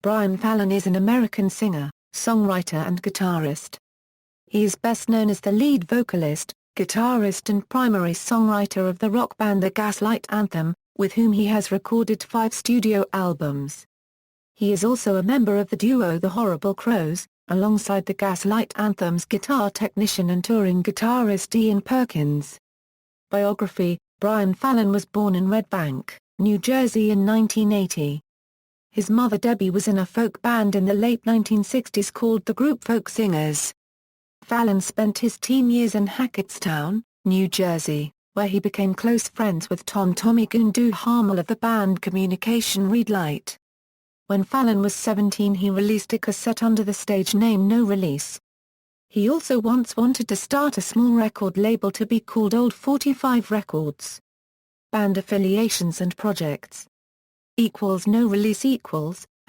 Brian Fallon is an American singer, songwriter and guitarist. He is best known as the lead vocalist, guitarist and primary songwriter of the rock band The Gaslight Anthem, with whom he has recorded 5 studio albums. He is also a member of the duo The Horrible Crows, alongside the Gaslight Anthem's guitar technician and touring guitarist Ian Perkins. Biography: Brian Fallon was born in Red Bank, New Jersey in 1980. His mother Debbie was in a folk band in the late 1960s called the group Folk Singers. Fallon spent his teen years in Hackettstown, New Jersey, where he became close friends with Tommy Gun Duhamel of the band Communication Read Light. When Fallon was 17 he released a cassette under the stage name No Release. He also once wanted to start a small record label to be called Old 45 Records. Band affiliations and projects. No Release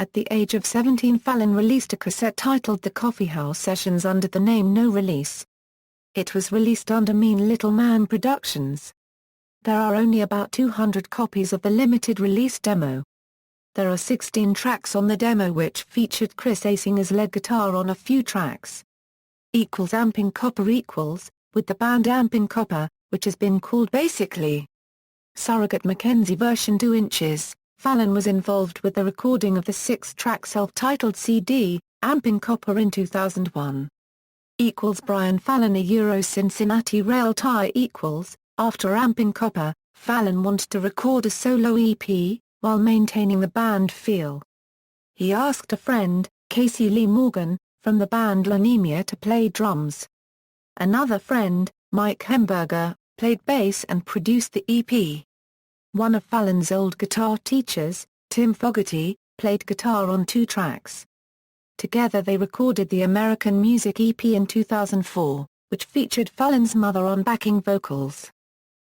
At the age of 17 Fallon released a cassette titled The Coffeehouse Sessions under the name No Release. It was released under Mean Little Man Productions. There are only about 200 copies of the limited release demo. There are 16 tracks on the demo which featured Chris Asing as lead guitar on a few tracks. Amping Copper with the band Amping Copper, which has been called basically Surrogate Mackenzie version 2 inches. Fallon was involved with the recording of the 6-track self-titled CD, Amping Copper in 2001. Brian Fallon Cincinnati Rail Tie After Amping Copper, Fallon wanted to record a solo EP, while maintaining the band feel. He asked a friend, Casey Lee Morgan, from the band Lanemia to play drums. Another friend, Mike Hemberger, played bass and produced the EP. One of Fallon's old guitar teachers, Tim Fogarty, played guitar on 2 tracks. Together they recorded the American Music EP in 2004, which featured Fallon's mother on backing vocals.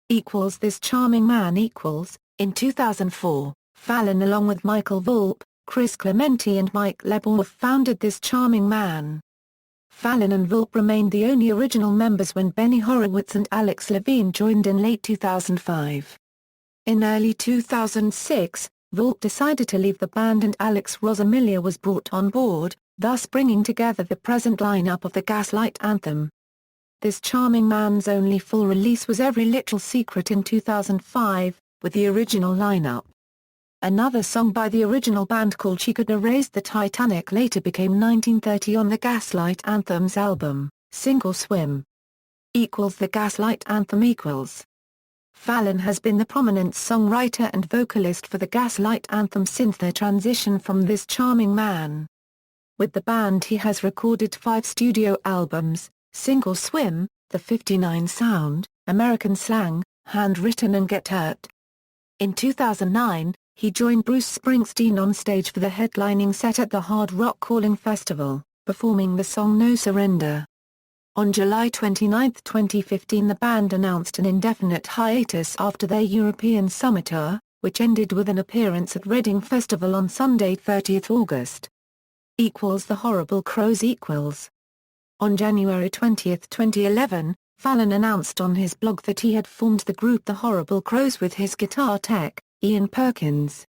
This Charming Man In 2004, Fallon along with Michael Volpe, Chris Clementi and Mike Leboeuf founded This Charming Man. Fallon and Volpe remained the only original members when Benny Horowitz and Alex Levine joined in late 2005. In early 2006, Volpe decided to leave the band and Alex Rosamilia was brought on board, thus bringing together the present lineup of the Gaslight Anthem. This Charming Man's only full release was Every Little Secret in 2005, with the original lineup. Another song by the original band called She Could Erase the Titanic later became 1930 on the Gaslight Anthem's album, Sink or Swim. The Gaslight Anthem Fallon has been the prominent songwriter and vocalist for the Gaslight Anthem since their transition from This Charming Man. With the band he has recorded 5 studio albums, Sink or Swim, The 59 Sound, American Slang, Handwritten and Get Hurt. In 2009, he joined Bruce Springsteen on stage for the headlining set at the Hard Rock Calling Festival, performing the song No Surrender. On July 29, 2015 the band announced an indefinite hiatus after their European Summer Tour, which ended with an appearance at Reading Festival on Sunday 30 August. The Horrible Crows On January 20, 2011, Fallon announced on his blog that he had formed the group The Horrible Crows with his guitar tech, Ian Perkins.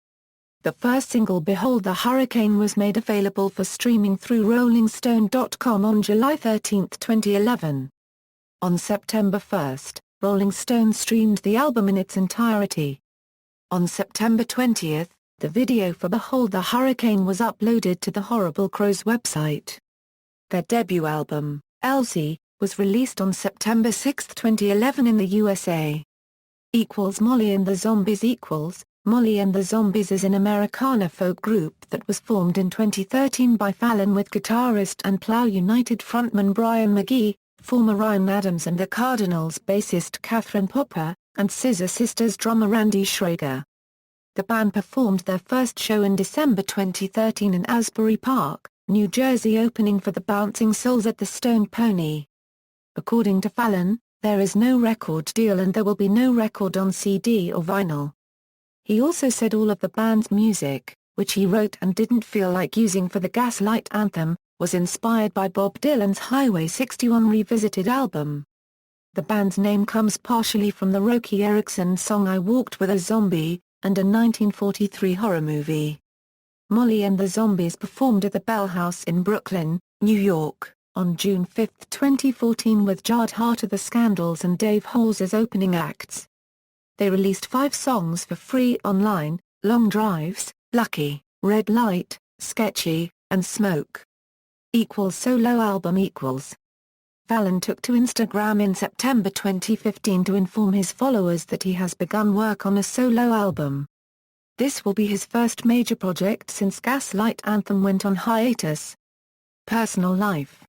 The first single Behold the Hurricane was made available for streaming through RollingStone.com on July 13, 2011. On September 1, Rolling Stone streamed the album in its entirety. On September 20, the video for Behold the Hurricane was uploaded to the Horrible Crows website. Their debut album, Elsie, was released on September 6, 2011 in the USA. Molly and the Zombies Molly and the Zombies is an Americana folk group that was formed in 2013 by Fallon with guitarist and Plough United frontman Brian McGee, former Ryan Adams and the Cardinals bassist Catherine Popper, and Scissor Sisters drummer Randy Schrager. The band performed their first show in December 2013 in Asbury Park, New Jersey, opening for the Bouncing Souls at the Stone Pony. According to Fallon, there is no record deal and there will be no record on CD or vinyl. He also said all of the band's music, which he wrote and didn't feel like using for the Gaslight Anthem, was inspired by Bob Dylan's Highway 61 Revisited album. The band's name comes partially from the Roky Erickson song I Walked with a Zombie, and a 1943 horror movie. Molly and the Zombies performed at the Bell House in Brooklyn, New York, on June 5, 2014 with Jard Hart of The Scandals and Dave Halls as opening acts. They released 5 songs for free online: Long Drives, Lucky, Red Light, Sketchy, and Smoke. Solo album. Fallon took to Instagram in September 2015 to inform his followers that he has begun work on a solo album. This will be his first major project since Gaslight Anthem went on hiatus. Personal life.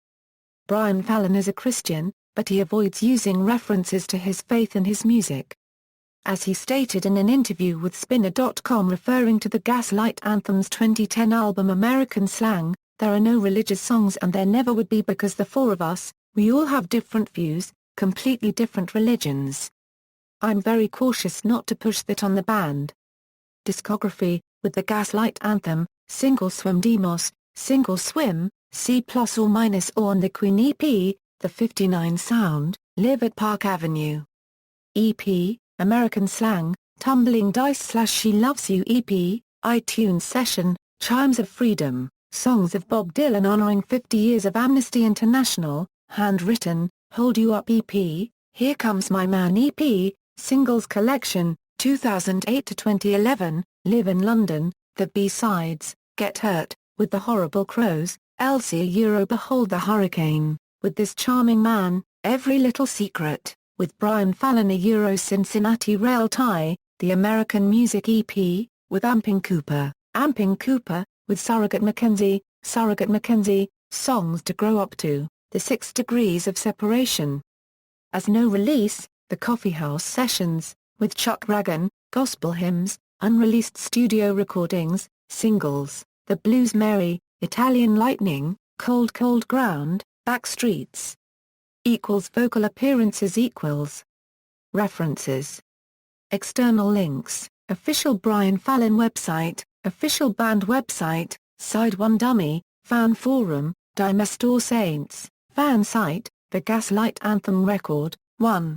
Brian Fallon is a Christian, but he avoids using references to his faith in his music. As he stated in an interview with Spinner.com referring to the Gaslight Anthem's 2010 album American Slang, "There are no religious songs and there never would be because the 4 of us, we all have different views, completely different religions. I'm very cautious not to push that on the band." Discography. With the Gaslight Anthem, single Swim Demos, single Swim, C+± or on the Queen EP, the 59 Sound, Live at Park Avenue. EP, American Slang, Tumbling Dice / She Loves You EP, iTunes Session, Chimes of Freedom, Songs of Bob Dylan honoring 50 years of Amnesty International, Handwritten, Hold You Up EP, Here Comes My Man EP, Singles Collection, 2008 to 2011, Live in London, The B-Sides, Get Hurt, With the Horrible Crows, Elsie Behold the Hurricane, With This Charming Man, Every Little Secret, with Brian Fallon Cincinnati Rail Tie, The American Music EP, with Amping Cooper, with Surrogate Mackenzie, Songs to Grow Up To, The 6 Degrees of Separation. As no release, The Coffeehouse Sessions, with Chuck Ragan, Gospel Hymns, unreleased studio recordings, singles, The Blues Mary, Italian Lightning, Cold Cold Ground, Backstreets. Vocal appearances. References. External links, official Brian Fallon website, official band website, Side 1 Dummy, Fan Forum, Dimestor Saints, fan site, The Gaslight Anthem Record, 1.